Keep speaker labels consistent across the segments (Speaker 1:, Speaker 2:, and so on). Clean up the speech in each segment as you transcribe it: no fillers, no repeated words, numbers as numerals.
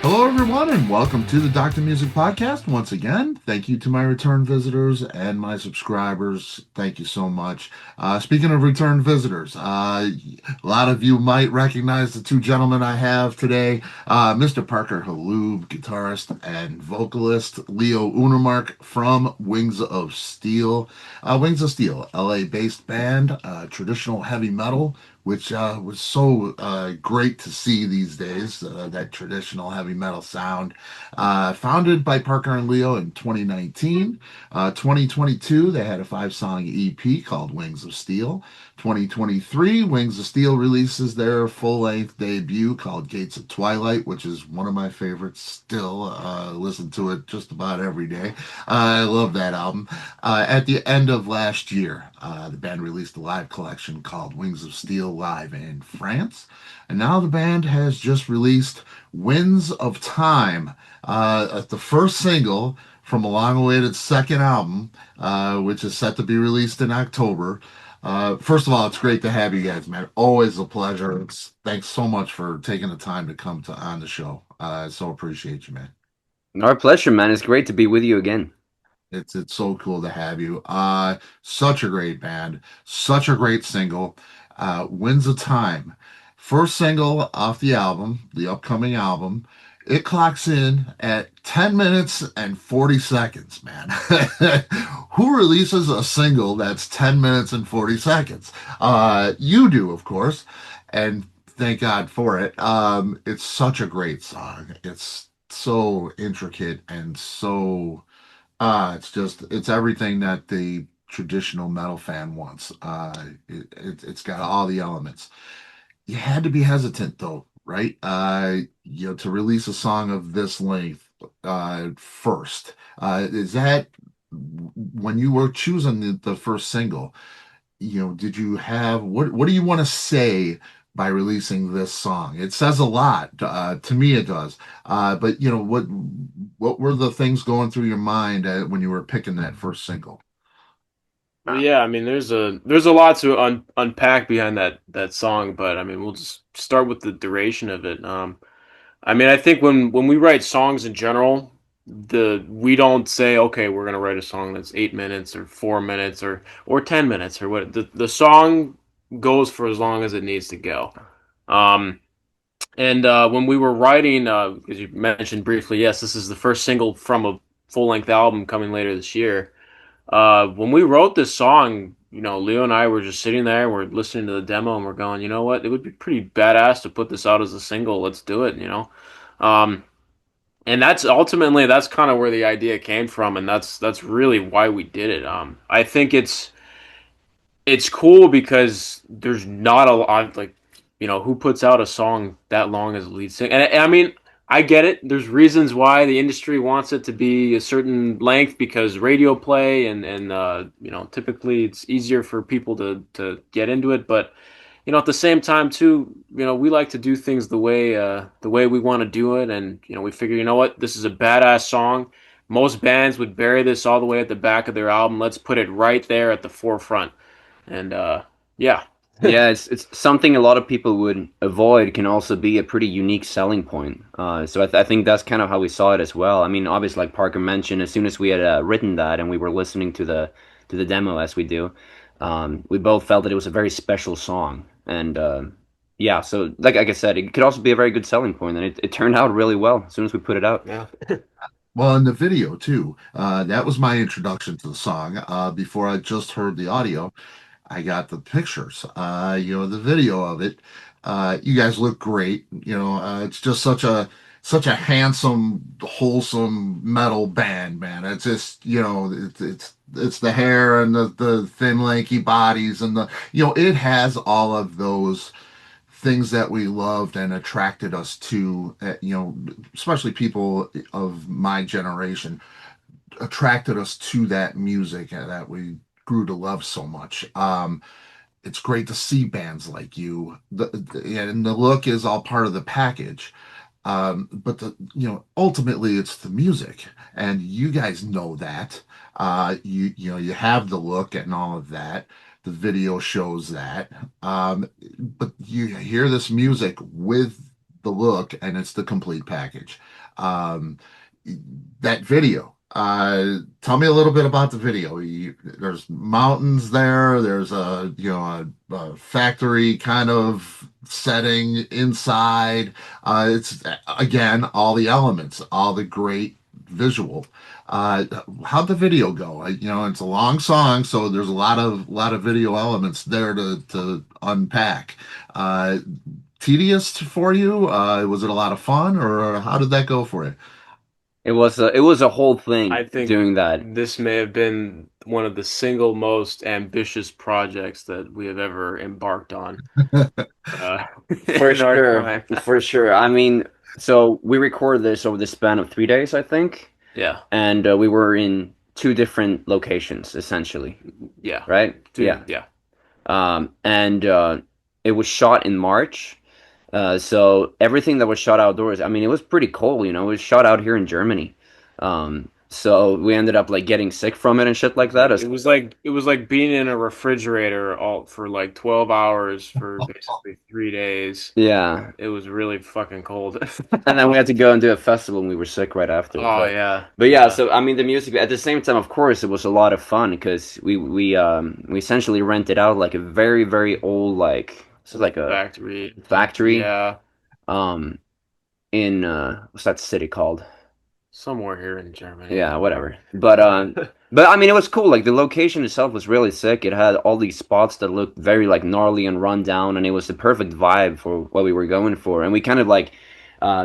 Speaker 1: Hello, everyone, and welcome to the Doctor Music Podcast. Once again, thank you to my return visitors and my subscribers. Thank you so much. Speaking of return visitors, a lot of you might recognize the two gentlemen I have today, Mr. Parker Halub, guitarist and vocalist, Leo Unnermark from Wings of Steel. Wings of Steel, LA-based band, traditional heavy metal, which was so great to see these days, that traditional heavy metal sound. Founded by Parker and Leo in 2019. 2022, they had a five-song EP called Wings of Steel. 2023, Wings of Steel releases their full-length debut called Gates of Twilight, which is one of my favorites still. Listen to it just about every day. I love that album. At the end of last year, the band released a live collection called Wings of Steel Live in France. And now the band has just released Winds of Time, the first single from a long-awaited second album, which is set to be released in October. First of all, it's great to have you guys, man. Always a pleasure. Thanks so much for taking the time to come on the show. I so appreciate you, man.
Speaker 2: Our pleasure, man. It's great to be with you again.
Speaker 1: It's so cool to have you. Such a great band, such a great single. Winds of Time. First single off the album, the upcoming album. It clocks in at 10 minutes and 40 seconds, man. Who releases a single that's 10 minutes and 40 seconds? You do, of course, and thank God for it. It's such a great song. It's so intricate and so it's everything that the traditional metal fan wants. It's got all the elements. You had to be hesitant though, right? To release a song of this length first. Is that when you were choosing the first single? Did you have what do you want to say by releasing this song? It says a lot. To me, it does. But what were the things going through your mind when you were picking that first single?
Speaker 3: Well, yeah, I mean, there's a lot to unpack behind that song, but I mean, we'll just start with the duration of it. I mean, I think when we write songs in general, the we don't say, okay, we're gonna write a song that's 8 minutes or 4 minutes or 10 minutes or what. The song goes for as long as it needs to go. Um, and when we were writing, as you mentioned briefly, yes, this is the first single from a full length album coming later this year. When we wrote this song, Leo and I were just sitting there, we're listening to the demo, and we're going, you know what? It would be pretty badass to put this out as a single. Let's do it. Um, and that's kind of where the idea came from, and that's really why we did it. I think it's cool because there's not a lot like who puts out a song that long as a lead singer, and I mean I get it. There's reasons why the industry wants it to be a certain length because radio play and typically it's easier for people to get into it. But at the same time too, we like to do things the way we want to do it, and we figure what, this is a badass song. Most bands would bury this all the way at the back of their album. Let's put it right there at the forefront, and yeah.
Speaker 2: Yeah, it's something a lot of people would avoid can also be a pretty unique selling point. So I think that's kind of how we saw it as well. I mean, obviously, like Parker mentioned, as soon as we had written that and we were listening to the demo as we do, we both felt that it was a very special song. And yeah, so like I said, it could also be a very good selling point, and it turned out really well as soon as we put it out.
Speaker 3: Yeah.
Speaker 1: Well, in the video too, that was my introduction to the song. Before I just heard the audio, I got the pictures, the video of it. You guys look great. It's just such a handsome, wholesome metal band, man. It's just, it's the hair and the thin, lanky bodies and it has all of those things that we loved and attracted us to, especially people of my generation attracted us to that music that we grew to love so much. It's great to see bands like you. And the look is all part of the package. But ultimately it's the music, and you guys know that. You have the look and all of that. The video shows that. But you hear this music with the look and it's the complete package. Um, that video. Tell me a little bit about the video. There's mountains there. There's a factory kind of setting inside. It's again all the elements, all the great visual. Uh, how'd the video go? It's a long song, so there's a lot of video elements there to unpack. Uh, Tedious for you? Was it a lot of fun, or how did that go for you?
Speaker 2: It was a whole
Speaker 3: I
Speaker 2: thing
Speaker 3: think
Speaker 2: doing that.
Speaker 3: this may have been one of the single most ambitious projects that we have ever embarked on uh,
Speaker 2: For
Speaker 3: in our
Speaker 2: sure,
Speaker 3: time.
Speaker 2: for sure. I mean, so we recorded this over the span of 3 days, I think,
Speaker 3: Yeah,
Speaker 2: and we were in two different locations, essentially,
Speaker 3: yeah,
Speaker 2: right? Yeah.
Speaker 3: dude, yeah.
Speaker 2: And it was shot in March. So everything that was shot outdoors, I mean, it was pretty cold, It was shot out here in Germany. So we ended up like getting sick from it and shit like that.
Speaker 3: It was like being in a refrigerator all for like 12 hours for basically 3 days.
Speaker 2: Yeah.
Speaker 3: It was really fucking cold.
Speaker 2: And then we had to go and do a festival and we were sick right after.
Speaker 3: Oh
Speaker 2: But
Speaker 3: yeah,
Speaker 2: but yeah,
Speaker 3: yeah.
Speaker 2: so I mean the music at the same time, of course, it was a lot of fun because we essentially rented out like a very, very old like this is like a
Speaker 3: Factory.
Speaker 2: factory
Speaker 3: Yeah,
Speaker 2: um in what's that city called?
Speaker 3: somewhere here in Germany.
Speaker 2: Yeah, whatever. But I mean, it was cool. Like the location itself was really sick. It had all these spots that looked very like gnarly and run down, and it was the perfect vibe for what we were going for. And we kind of like,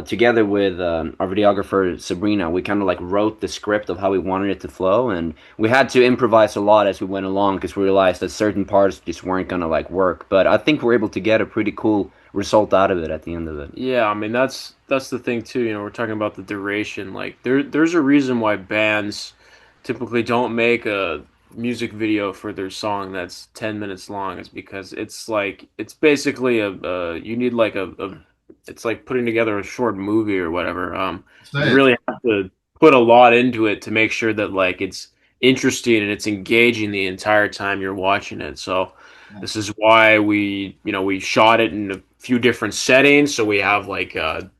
Speaker 2: together with our videographer Sabrina, we kind of like wrote the script of how we wanted it to flow, and we had to improvise a lot as we went along because we realized that certain parts just weren't gonna like work. But I think we're able to get a pretty cool result out of it at the end of it.
Speaker 3: Yeah, I mean that's the thing too. We're talking about the duration. Like there's a reason why bands typically don't make a music video for their song that's 10 minutes long. Is because it's basically you need like a it's like putting together a short movie or whatever. You
Speaker 1: Say it.
Speaker 3: really have to put a lot into it to make sure that like it's interesting and it's engaging the entire time you're watching it. So this is why we shot it in a few different settings, so we have like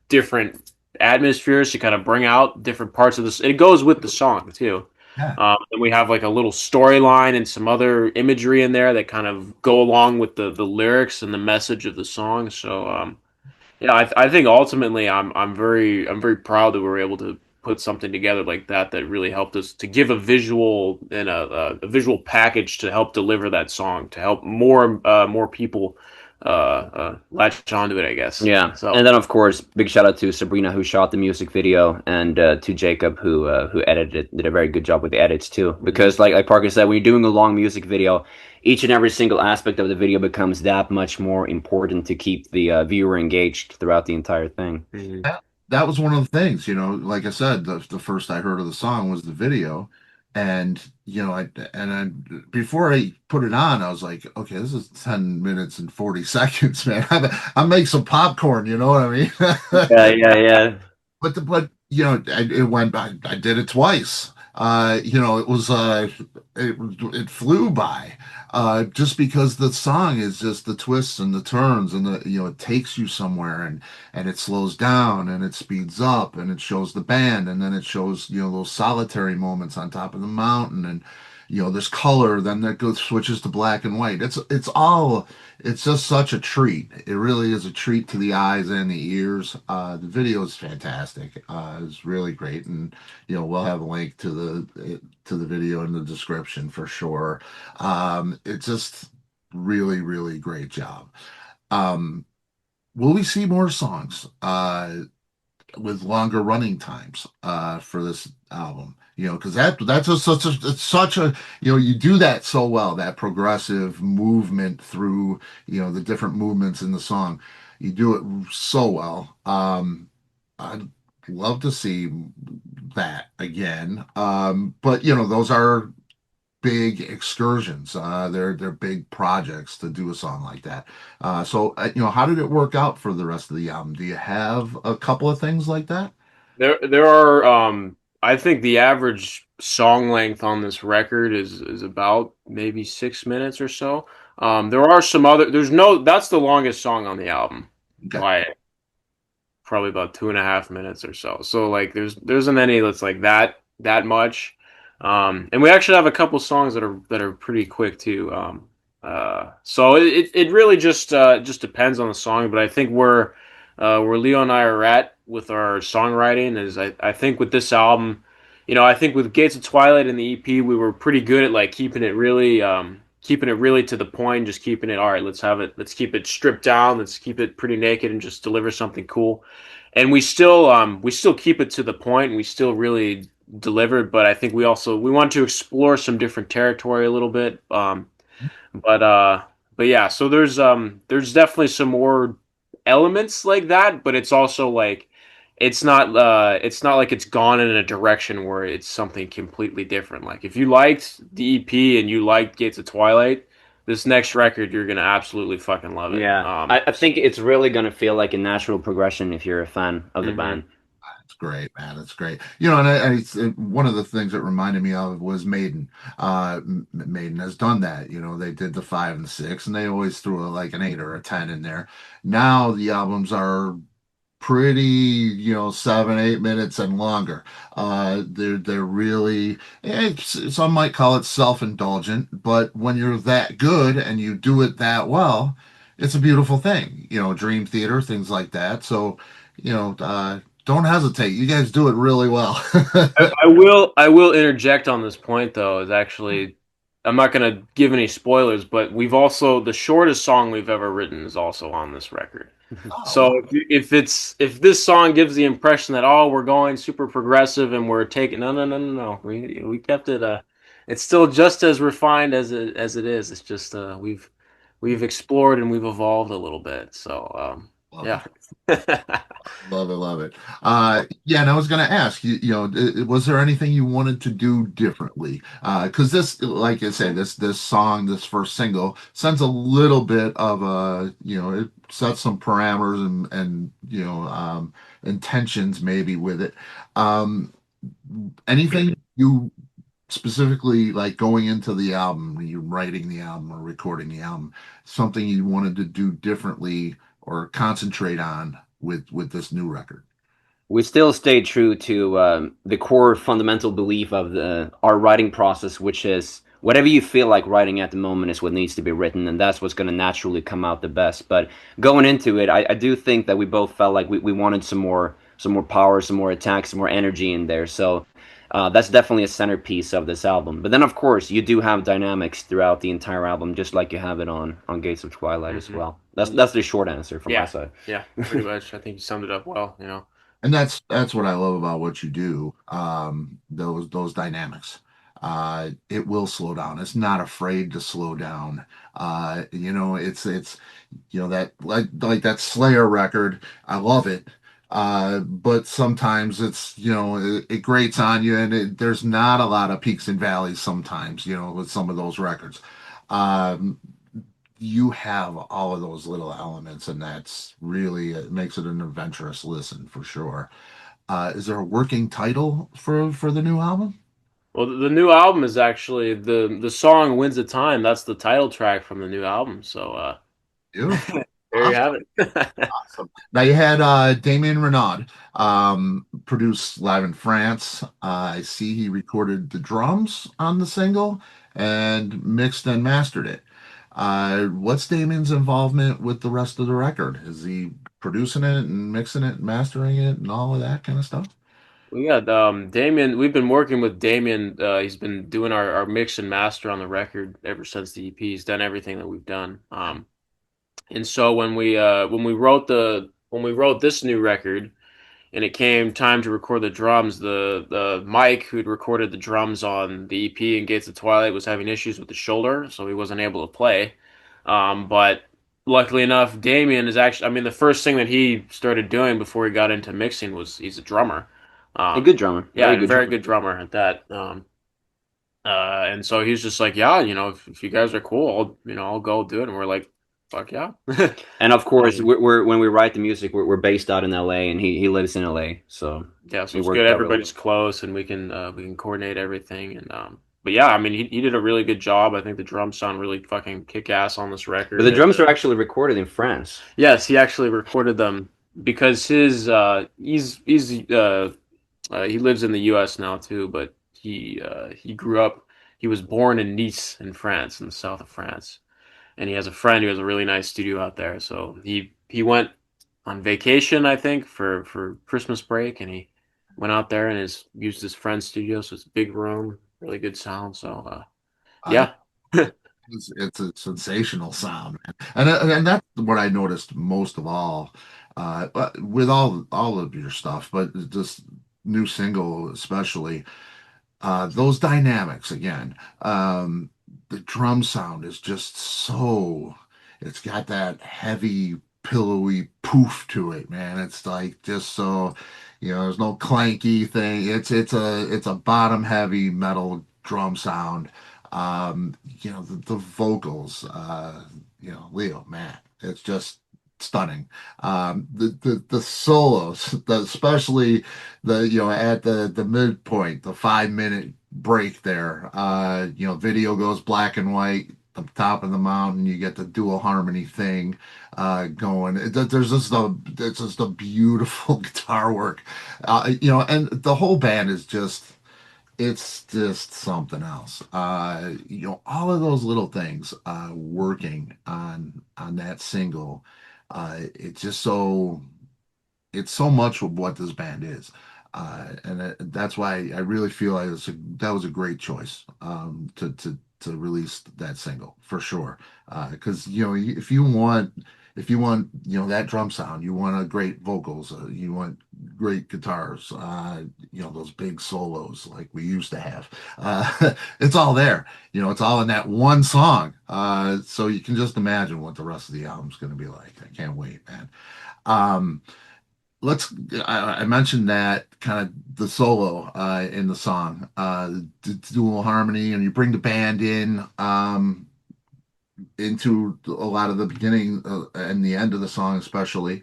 Speaker 3: different atmospheres to kind of bring out different parts of this. It goes with the song too.
Speaker 1: Yeah.
Speaker 3: And we have like a little storyline and some other imagery in there that kind of go along with the lyrics and the message of the song. So yeah, I think ultimately I'm very proud that we were able to put something together like that really helped us to give a visual and a visual package to help deliver that song to help more people latch onto it, I guess.
Speaker 2: Yeah,
Speaker 3: So
Speaker 2: and then of course, big shout out to Sabrina who shot the music video, and to Jacob who edited it, did a very good job with the edits too. Because like Parker said, when you're doing a long music video, each and every single aspect of the video becomes that much more important to keep the viewer engaged throughout the entire thing.
Speaker 3: mhm.
Speaker 1: That was one of the things, like I said, the first I heard of the song was the video. And, before I put it on, I was like, okay, this is 10 minutes and 40 seconds, man. I make some popcorn, you know what I mean?
Speaker 2: Yeah, yeah, yeah.
Speaker 1: It went. I did it twice. It was it flew by. Just because the song is just the twists and the turns and it takes you somewhere and it slows down and it speeds up and it shows the band and then it shows those solitary moments on top of the mountain and there's color, then that goes switches to black and white. It's just such a treat. It really is a treat to the eyes and the ears. The video is fantastic. It's really great, and we'll have a link to the video in the description for sure. It's just really, really great job. Um, will we see more songs with longer running times for this album? Because that's such a you do that so well, that progressive movement through the different movements in the song. You do it so well. I'd love to see that again. But those are big excursions. They're big projects to do a song like that. So how did it work out for the rest of the album? Do you have a couple of things like that?
Speaker 3: There are I think the average song length on this record is about maybe 6 minutes or so. There are some other there's no that's the longest song on the album
Speaker 1: Okay.
Speaker 3: by probably about 2.5 minutes or so. So like there isn't any that's like that much. And we actually have a couple songs that are pretty quick too. So it really just depends on the song, but I think where Leo and I are at with our songwriting is I think with this album, I think with Gates of Twilight and the EP, we were pretty good at like keeping it really to the point, just keeping it all right. Let's keep it stripped down. Let's keep it pretty naked and just deliver something cool. And we still keep it to the point, and we still really deliver. But I think we want to explore some different territory a little bit. But uh, but yeah, so there's definitely some more elements like that, but it's also like it's not like it's gone in a direction where it's something completely different. Like if you liked the EP and you liked Gates of Twilight, this next record you're gonna absolutely fucking love it.
Speaker 2: Yeah, I think it's really gonna feel like a natural progression if you're a fan of the
Speaker 3: Mhm.
Speaker 2: band.
Speaker 1: It's great, man. It's great. And one of the things that reminded me of was Maiden. Maiden has done that. They did the 5 and 6, and they always threw like an 8 or a 10 in there. Now the albums are pretty, 7, 8 minutes and longer. They're really, some might call it self-indulgent, but when you're that good and you do it that well, it's a beautiful thing. Dream Theater, things like that. So, don't hesitate. You guys do it really well.
Speaker 3: I will interject on this point though. Is actually I'm not gonna give any spoilers, but the shortest song we've ever written is also on this record.
Speaker 1: Oh,
Speaker 3: So
Speaker 1: wow.
Speaker 3: if this song gives the impression that we're going super progressive and we're taking no, we kept it it's still just as refined as it is. It's just we've explored and we've evolved a little bit. So
Speaker 1: Love
Speaker 3: yeah.
Speaker 1: it. Love it, love it. Yeah, and I was going to ask you, was there anything you wanted to do differently? Because this, like I say, this song, this first single, sends a little bit of a, it sets some parameters and intentions maybe with it. Um, Anything you specifically like going into the album, you writing the album or recording the album, something you wanted to do differently or concentrate on with this new record?
Speaker 2: We still stay true to the core fundamental belief of our writing process, which is whatever you feel like writing at the moment is what needs to be written, and that's what's going to naturally come out the best. But going into it, I do think that we both felt like we wanted some more power, some more attack, some more energy in there. So that's definitely a centerpiece of this album. But then, of course, you do have dynamics throughout the entire album, just like you have it on Gates of Twilight as
Speaker 3: Hmm.
Speaker 2: well. That's the short answer from my
Speaker 3: Yeah.
Speaker 2: side.
Speaker 3: Yeah, pretty much. I think you summed it up well.
Speaker 1: And that's what I love about what you do. Those dynamics. It will slow down. It's not afraid to slow down. It's that like that Slayer record. I love it. But sometimes it grates on you, and there's not a lot of peaks and valleys sometimes. With some of those records. Um, you have all of those little elements, and that's really it makes it an adventurous listen for sure. Is there a working title for the new album?
Speaker 3: Well, the new album is actually the song "Winds of Time." That's the title track from the new album. So
Speaker 1: Beautiful.
Speaker 3: there you
Speaker 1: Awesome.
Speaker 3: have it.
Speaker 1: Awesome. Now you had Damien Rainaud produced live in France. I see he recorded the drums on the single and mixed and mastered it. What's Damien's involvement with the rest of the record? Is he producing it and mixing it, mastering it, and all of that kind of stuff?
Speaker 3: We got Damien. We've been working with Damien. He's been doing our mix and master on the record ever since the EP. He's done everything that we've done. And so when we wrote this new record, and it came time to record the drums, the Mike who'd recorded the drums on the EP and Gates of Twilight was having issues with the shoulder, so he wasn't able to play. But luckily enough, Damien is actually, I mean, the first thing that he started doing before he got into mixing was he's a drummer.
Speaker 2: A
Speaker 3: Um,
Speaker 2: good drummer,
Speaker 3: yeah,
Speaker 2: very
Speaker 3: and a
Speaker 2: good
Speaker 3: very
Speaker 2: drummer.
Speaker 3: good drummer at that. And so he's just like, yeah, if you guys are cool, I'll go do it. And we're like, fuck yeah.
Speaker 2: And of course,
Speaker 3: Um,
Speaker 2: we're when we write the music, we're based out in LA, and he lives in LA, so
Speaker 3: yeah, so
Speaker 2: it
Speaker 3: it's good.
Speaker 2: worked out really
Speaker 3: Everybody's
Speaker 2: well.
Speaker 3: close, and we can coordinate everything. And but yeah, I mean, he did a really good job. I think the drums sound really fucking kick ass on this
Speaker 2: But
Speaker 3: record.
Speaker 2: the
Speaker 3: And
Speaker 2: drums are actually recorded in France.
Speaker 3: yes, he actually recorded them. because his he lives in the U.S. now too, but he grew up. He was born in Nice in France, in the south of France, and he has a friend who has a really nice studio out there. So he went on vacation, I think, for Christmas break, and he went out there and used his friend's studio. So it's a big room, really good sound. So
Speaker 1: I
Speaker 3: yeah,
Speaker 1: it's a sensational sound, man. And that's what I noticed most of all, but with all of your stuff, but this new single especially, those dynamics again. The drum sound is just so, it's got that heavy, pillowy poof to it, man. It's like just so, there's no clanky thing. It's a bottom heavy metal drum sound. The vocals, Leo, man, it's just stunning. The solos, especially at the midpoint, the 5 minute break there, video goes black and white, the top of the mountain, you get the dual harmony thing going. It's just a beautiful guitar work. And the whole band is just, it's just something else. All of those little things working on that single, it's just so, it's so much of what this band is. That's why I really feel like that was a great choice, to release that single for sure. Because if you want that drum sound, you want a great vocals, you want great guitars, those big solos like we used to have. It's all there. It's all in that one song. So you can just imagine what the rest of the album's going to be like. I can't wait, man. Um, let's I mentioned that kind of the solo in the song, to dual harmony, and you bring the band in into a lot of the beginning and the end of the song especially.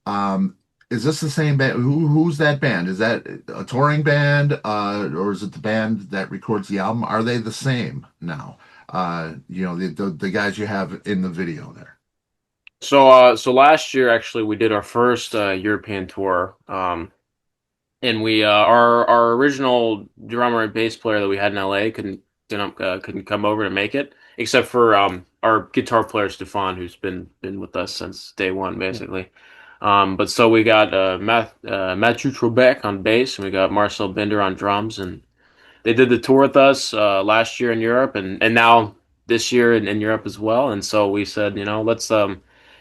Speaker 1: um is this the same band? Who's that band? Is that a touring band, or is it the band that records the album? Are they the same now? The guys you have in the video there.
Speaker 3: so last year actually we did our first European tour. And we our original drummer and bass player that we had in LA couldn't come over to make it, except for our guitar player Stefan, who's been with us since day one basically. But so we got Mathieu Trebek on bass, and we got Marcel Binder on drums, and they did the tour with us last year in Europe, and now this year in Europe as well. And so we said, let's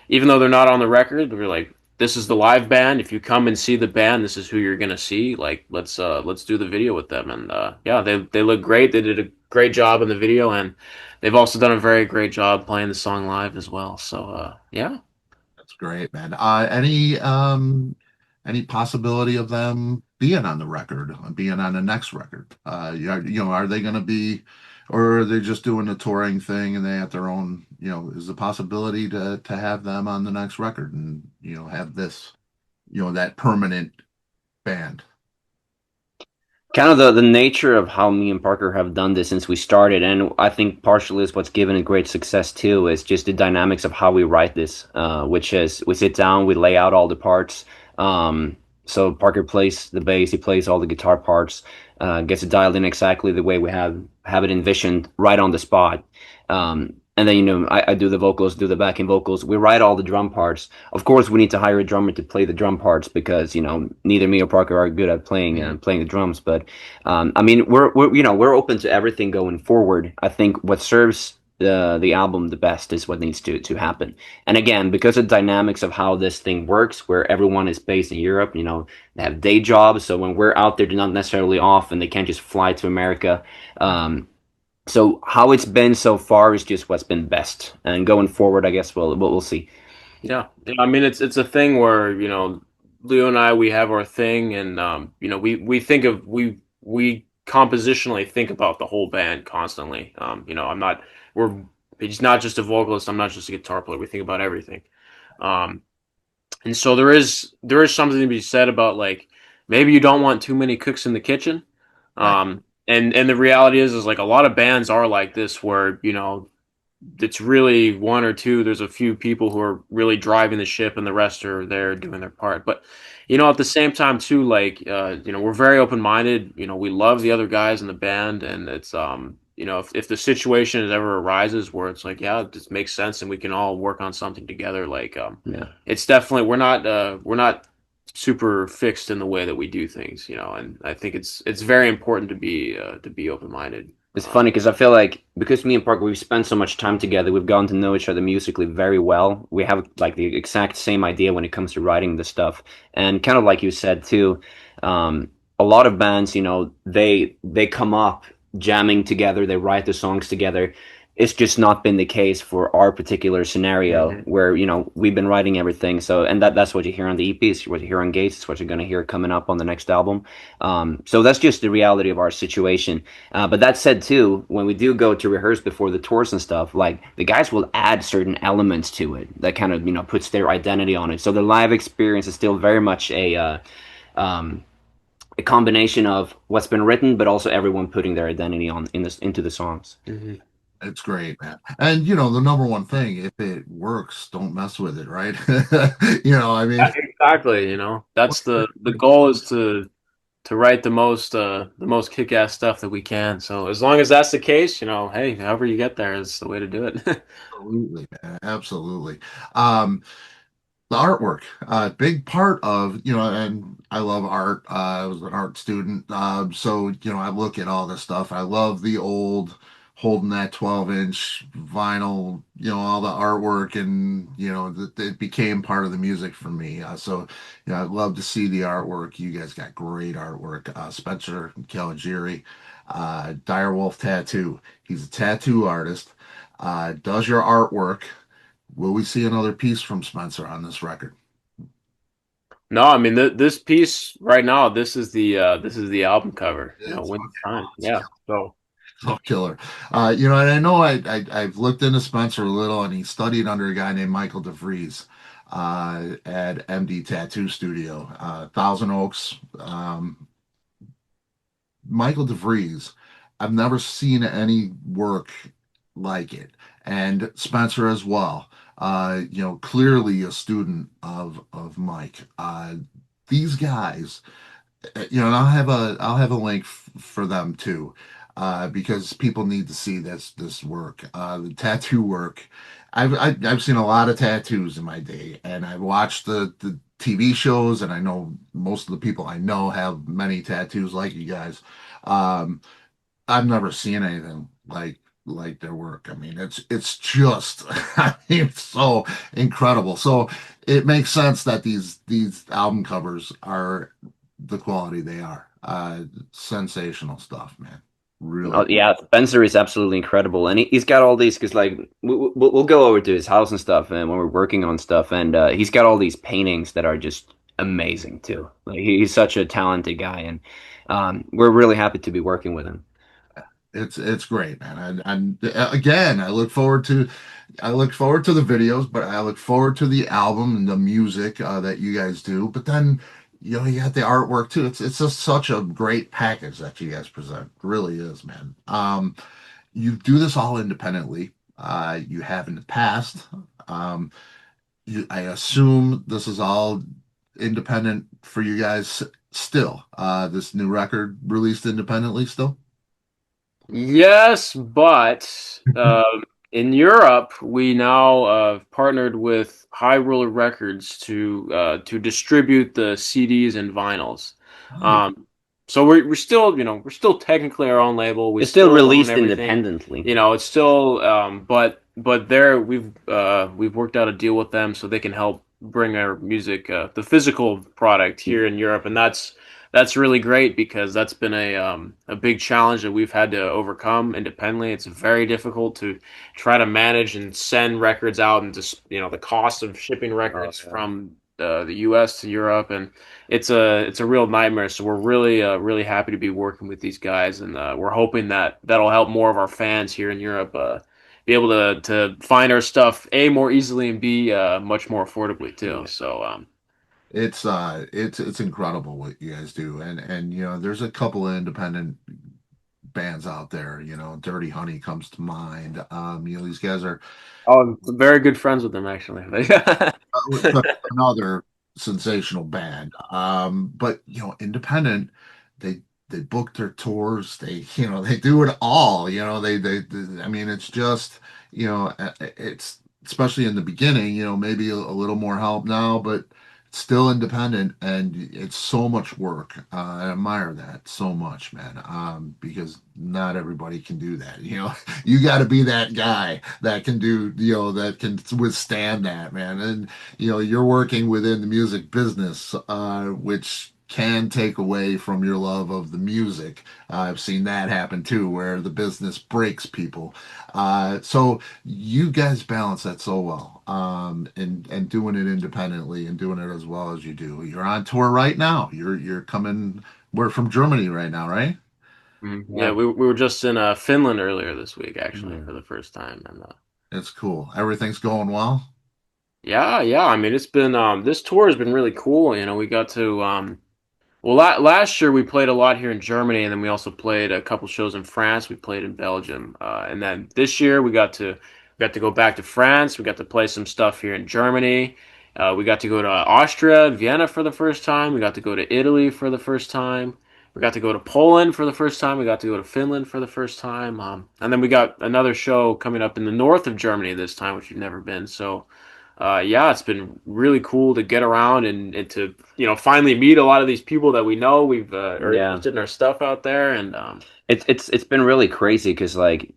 Speaker 3: even though they're not on the record, we're like, this is the live band. If you come and see the band, this is who you're gonna see. Like, let's do the video with them. And yeah, they look great. They did a great job in the video, and they've also done a very great job playing the song live as well. So yeah.
Speaker 1: That's great, man. Any possibility of them being on the record, being on the next record? Are they going to be, or are they just doing the touring thing and they have their own? Is the possibility to have them on the next record and have this, that permanent band?
Speaker 2: Kind of the nature of how me and Parker have done this since we started, and I think partially is what's given it great success too, is just the dynamics of how we write this, which is we sit down, we lay out all the parts. So Parker plays the bass, he plays all the guitar parts, gets it dialed in exactly the way we have it envisioned right on the spot. And then I do the vocals, do the backing vocals. We write all the drum parts. Of course, we need to hire a drummer to play the drum parts because neither me or Parker are good at playing the drums. But I mean, we're open to everything going forward. I think what serves the album the best is what needs to happen. And again, because of the dynamics of how this thing works, where everyone is based in Europe, they have day jobs. So when we're out there, they're not necessarily off, and they can't just fly to America. So how it's been so far is just what's been best, and going forward, I guess we'll see.
Speaker 3: Yeah, yeah. I mean, it's a thing where Leo and I, we have our thing, and we think of we compositionally think about the whole band constantly. I'm not we're he's not just a vocalist. I'm not just a guitar player. We think about everything. Um, and so there is something to be said about like maybe you don't want too many cooks in the kitchen.
Speaker 1: Right.
Speaker 3: And the reality is like a lot of bands are like this where it's really one or two. There's a few people who are really driving the ship, and the rest are there doing their part. But at the same time too, like we're very open minded. We love the other guys in the band, and it's if the situation ever arises where it's like, yeah, it just makes sense, and we can all work on something together. Like
Speaker 2: Yeah.
Speaker 3: it's definitely we're not super fixed in the way that we do things, and I think it's very important to be open minded.
Speaker 2: It's funny because I feel like because me and Parker we've spent so much time together, we've gotten to know each other musically very well. We have like the exact same idea when it comes to writing the stuff, and kind of like you said too, a lot of bands, they come up jamming together, they write the songs together. It's just not been the case for our particular scenario
Speaker 3: Hmm.
Speaker 2: where we've been writing everything. So and that's what you hear on the EPs, what you hear on Gates, it's what you're gonna hear coming up on the next album. So that's just the reality of our situation. But that said, too, when we do go to rehearse before the tours and stuff, like the guys will add certain elements to it that kind of puts their identity on it. So the live experience is still very much um, a combination of what's been written, but also everyone putting their identity on into the songs.
Speaker 3: Hmm.
Speaker 1: It's great, man. And the number one thing, if it works, don't mess with it, right? I mean,
Speaker 3: Exactly, that's the goal is to write the most kick-ass stuff that we can. So as long as that's the case, hey, however you get there is the way to do it.
Speaker 1: absolutely, man, absolutely. Um, the artwork, big part of, and I love art. I was an art student. So, I look at all this stuff. I love the old holding that 12-inch vinyl, all the artwork, and, it became part of the music for me. So, I'd love to see the artwork. You guys got great artwork. Spencer Caligieri, Direwolf Tattoo. He's a tattoo artist, does your artwork. Will we see another piece from Spencer on this record?
Speaker 3: No, I mean this piece right now. This is the album cover.
Speaker 1: It's
Speaker 3: When
Speaker 1: fucking
Speaker 3: time,
Speaker 1: oh, it's
Speaker 3: yeah. So
Speaker 1: killer. And I know I've looked into Spencer a little, and he studied under a guy named Michael DeVries at MD Tattoo Studio, Thousand Oaks. Michael DeVries, I've never seen any work like it, and Spencer as well. Clearly a student of Mike. These guys, and I'll have a link for them too, because people need to see this work, the tattoo work. I've seen a lot of tattoos in my day, and I've watched the TV shows, and I know most of the people I know have many tattoos like you guys. Um, I've never seen anything like their work. I mean, it's just I mean, it's so incredible. So it makes sense that these album covers are the quality they are. Sensational stuff, man.
Speaker 2: Oh,
Speaker 1: Really.
Speaker 2: yeah, Spencer is absolutely incredible, and he's got all these because like we'll go over to his house and stuff, and when we're working on stuff, and he's got all these paintings that are just amazing too. Like he's such a talented guy, and we're really happy to be working with him.
Speaker 1: It's great, man. And again, I look forward to the videos, but I look forward to the album and the music that you guys do. But then, you got the artwork too. It's just such a great package that you guys present. It really is, man. You do this all independently. You have in the past. Um, I assume this is all independent for you guys still. This new record released independently still.
Speaker 3: yes, but in Europe, we now partnered with High Roller Records to distribute the CDs and vinyls.
Speaker 1: Nice.
Speaker 3: Um, so we're still we're still technically our own label. We
Speaker 2: It's still
Speaker 3: still own
Speaker 2: released
Speaker 3: everything.
Speaker 2: independently.
Speaker 3: It's still but there we've worked out a deal with them so they can help bring our music, the physical product here in Europe, and that's really great because that's been a big challenge that we've had to overcome independently. It's very difficult to try to manage and send records out, and just the cost of shipping
Speaker 2: Oh,
Speaker 3: records
Speaker 2: yeah.
Speaker 3: from the U.S. to Europe, and it's a real nightmare. So we're really happy to be working with these guys, and we're hoping that that'll help more of our fans here in Europe be able to find our stuff more easily, and much more affordably too.
Speaker 2: Yeah.
Speaker 3: So
Speaker 1: It's incredible what you guys do, and there's a couple of independent bands out there. Dirty Honey comes to mind. These guys are
Speaker 3: Oh, I'm very good friends with them actually.
Speaker 1: another sensational band. But independent, they they book their tours. They do it all. I mean, it's just it's especially in the beginning. Maybe a little more help now, but still independent, and it's so much work. I admire that so much, man. Because not everybody can do that. You got to be that guy that can do. That can withstand that, man. And you're working within the music business, which can take away from your love of the music. I've seen that happen too, where the business breaks people. So you guys balance that so well, and doing it independently and doing it as well as you do. You're on tour right now. You're coming. We're from Germany right now, right?
Speaker 3: Yeah, we were just in Finland earlier this week actually
Speaker 1: Yeah.
Speaker 3: for the first time, and
Speaker 1: It's cool. Everything's going well.
Speaker 3: yeah, yeah. I mean, it's been this tour has been really cool. We got to well, last year we played a lot here in Germany, and then we also played a couple shows in France. We played in Belgium, and then this year we got to go back to France. We got to play some stuff here in Germany. We got to go to Austria, Vienna for the first time. We got to go to Italy for the first time. We got to go to Poland for the first time. We got to go to Finland for the first time. And then we got another show coming up in the north of Germany this time, which we've never been. So yeah, it's been really cool to get around and to finally meet a lot of these people that we know we've are
Speaker 2: Yeah.
Speaker 3: interested in our stuff out there, and
Speaker 2: It's been really crazy because like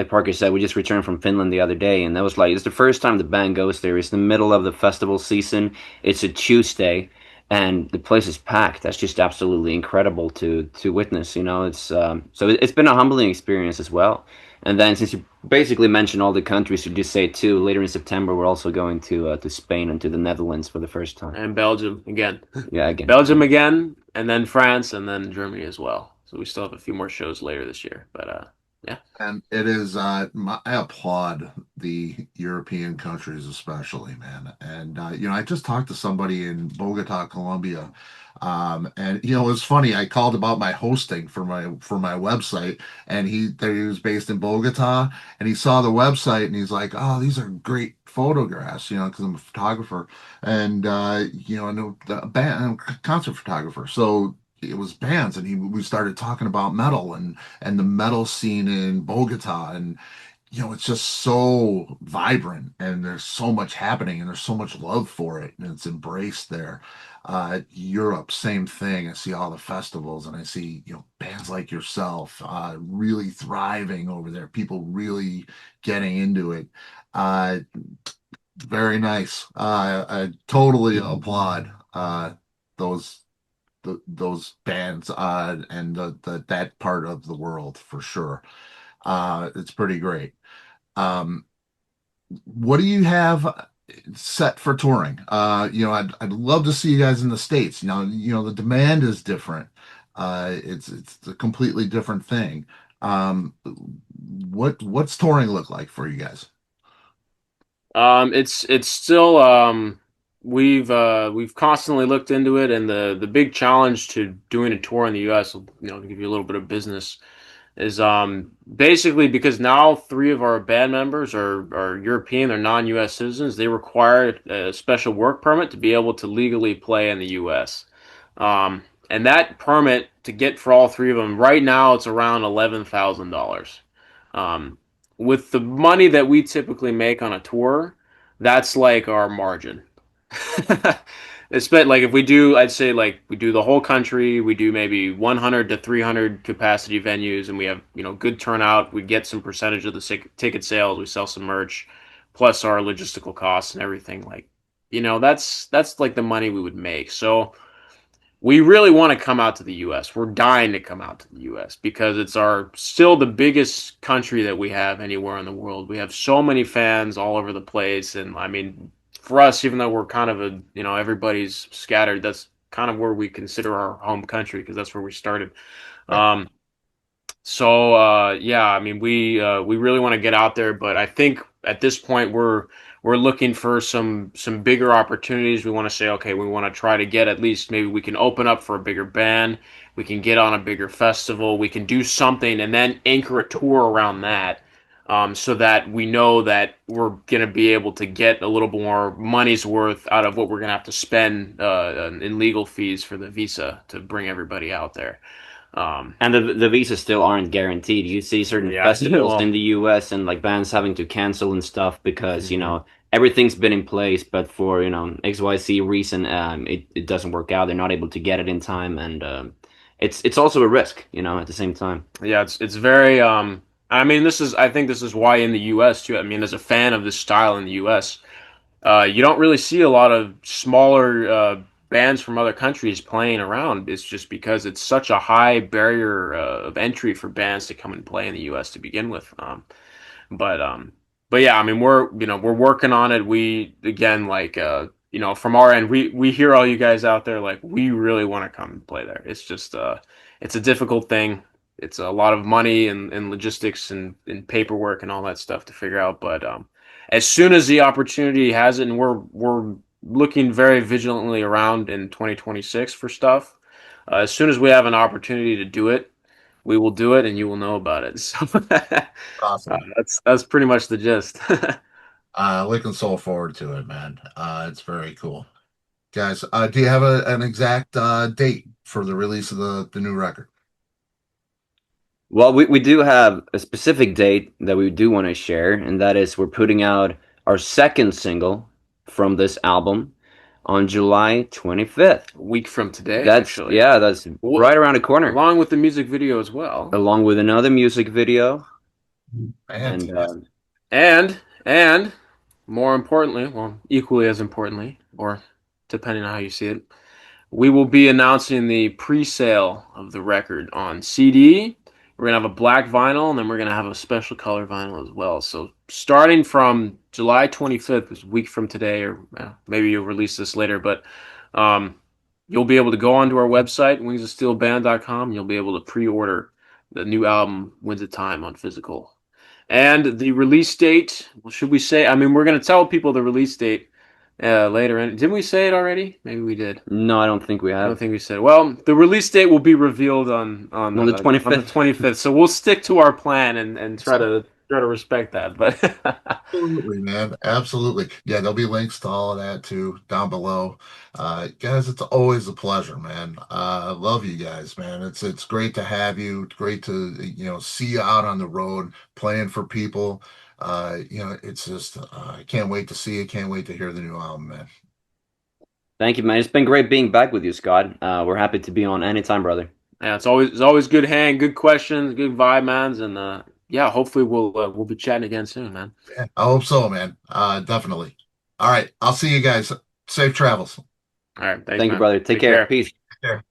Speaker 2: Parker said, we just returned from Finland the other day, and that was like it's the first time the band goes there. It's the middle of the festival season. It's a Tuesday, and the place is packed. That's just absolutely incredible to witness. It's been a humbling experience as well. And then since you basically mentioned all the countries, you just say too. Later in September, we're also going to Spain and to the Netherlands for the first time.
Speaker 3: and Belgium again,
Speaker 2: Yeah, again.
Speaker 3: Belgium again, and then France, and then Germany as well. So we still have a few more shows later this year, but yeah.
Speaker 1: And it is, I applaud the European countries, especially, man. And, I just talked to somebody in Bogota, Colombia. And, it was funny. I called about my hosting for my website, and he was based in Bogota, and he saw the website, and he's like, "Oh, these are great photographs," because I'm a photographer, and, I know the band, I'm a concert photographer. So, it was bands, and we started talking about metal and the metal scene in Bogota, and it's just so vibrant, and there's so much happening, and there's so much love for it, and it's embraced there. Europe, same thing. I see all the festivals, and I see bands like yourself really thriving over there, people really getting into it. uh Very nice. I totally applaud those those bands, and that part of the world for sure. It's pretty great. Um, what do you have set for touring? I'd love to see you guys in the States. The demand is different. It's a completely different thing. Um, what's touring look like for you guys?
Speaker 3: It's still we've constantly looked into it, and the big challenge to doing a tour in the U.S. To give you a little bit of business is basically because now three of our band members are European, they're non-U.S. citizens. They require a special work permit to be able to legally play in the U.S. And that permit to get for all three of them right now it's around $11,000. Um, with the money that we typically make on a tour, that's like our margin. It's been like if we do, I'd say like we do the whole country, we do maybe 100 to 300 capacity venues, and we have good turnout. We get some percentage of the ticket sales. We sell some merch, plus our logistical costs and everything. Like that's like the money we would make. So we really want to come out to the U.S. We're dying to come out to the U.S. because it's our still the biggest country that we have anywhere in the world. We have so many fans all over the place, and I mean, for us, even though we're kind of everybody's scattered, that's kind of where we consider our home country because that's where we started.
Speaker 1: Right.
Speaker 3: So yeah, I mean, we really want to get out there, but I think at this point we're looking for some bigger opportunities. We want to say, okay, we want to try to get at least maybe we can open up for a bigger band, we can get on a bigger festival, we can do something, and then anchor a tour around that. So that we know that we're going to be able to get a little more money's worth out of what we're going to have to spend in legal fees for the visa to bring everybody out there.
Speaker 2: And the visas still aren't guaranteed. You see certain
Speaker 3: Yeah,
Speaker 2: festivals
Speaker 3: well,
Speaker 2: in the US and like bands having to cancel and stuff because, you
Speaker 3: mhm.
Speaker 2: know, everything's been in place, but for, you know, XYZ reason, it doesn't work out. They're not able to get it in time, and it's also a risk, you know, at the same time.
Speaker 3: Yeah, it's very I mean I think this is why in the US too. I mean, as a fan of this style in the US, you don't really see a lot of smaller bands from other countries playing around. It's just because it's such a high barrier of entry for bands to come and play in the US to begin with. But but yeah, I mean we're working on it. We again like from our end we hear all you guys out there, like we really want to come and play there. It's just it's a difficult thing. It's a lot of money and logistics and paperwork and all that stuff to figure out. But as soon as the opportunity has it, and we're looking very vigilantly around in 2026 for stuff. As soon as we have an opportunity to do it, we will do it, and you will know about it. So
Speaker 1: Awesome.
Speaker 3: that's pretty much the gist.
Speaker 1: Looking so forward to it, man. It's very cool. Guys, do you have an exact date for the release of the new record?
Speaker 2: Well, we do have a specific date that we do want to share, and that is we're putting out our second single from this album on July 25th.
Speaker 3: A week from today,
Speaker 2: That's
Speaker 3: actually.
Speaker 2: yeah, that's
Speaker 3: Well,
Speaker 2: right around the corner,
Speaker 3: along with the music video as well.
Speaker 2: along with another music video. And
Speaker 1: Fantastic.
Speaker 3: And more importantly, well, equally as importantly, or depending on how you see it, we will be announcing the pre-sale of the record on CD. We're gonna have a black vinyl, and then we're gonna have a special color vinyl as well. So starting from July 25th, which is a week from today, or maybe you'll release this later, but um, you'll be able to go onto our website, wingsofsteelband.com. You'll be able to pre-order the new album, Winds of Time, on physical. And the release date, well, should we say? I mean, we're gonna tell people the release date later. And didn't we say it already? Maybe we did.
Speaker 2: no, I don't think we
Speaker 3: I don't
Speaker 2: have.
Speaker 3: think we said. Well, the release date will be revealed
Speaker 2: On the
Speaker 3: on the
Speaker 2: 25th.
Speaker 3: 25th. So we'll stick to our plan and try to respect that. But
Speaker 1: Absolutely, man. Absolutely. Yeah, there'll be links to all of that too down below. Guys, it's always a pleasure, man. I love you guys, man. It's great to have you. It's great to see you out on the road playing for people. It's just I can't wait to see you. Can't wait to hear the new album, man.
Speaker 2: Thank you, man. It's been great being back with you, Scott. We're happy to be on anytime, brother.
Speaker 3: yeah, it's always good hang, good questions, good vibe, mans, and yeah, hopefully we'll be chatting again soon, man.
Speaker 1: Yeah, I hope so, man. Definitely. All right, I'll see you guys. Safe travels.
Speaker 3: All right, thanks,
Speaker 2: Thank you,
Speaker 3: man.
Speaker 2: brother. Take
Speaker 3: Take
Speaker 2: care.
Speaker 3: care.
Speaker 2: Peace.
Speaker 1: Take care.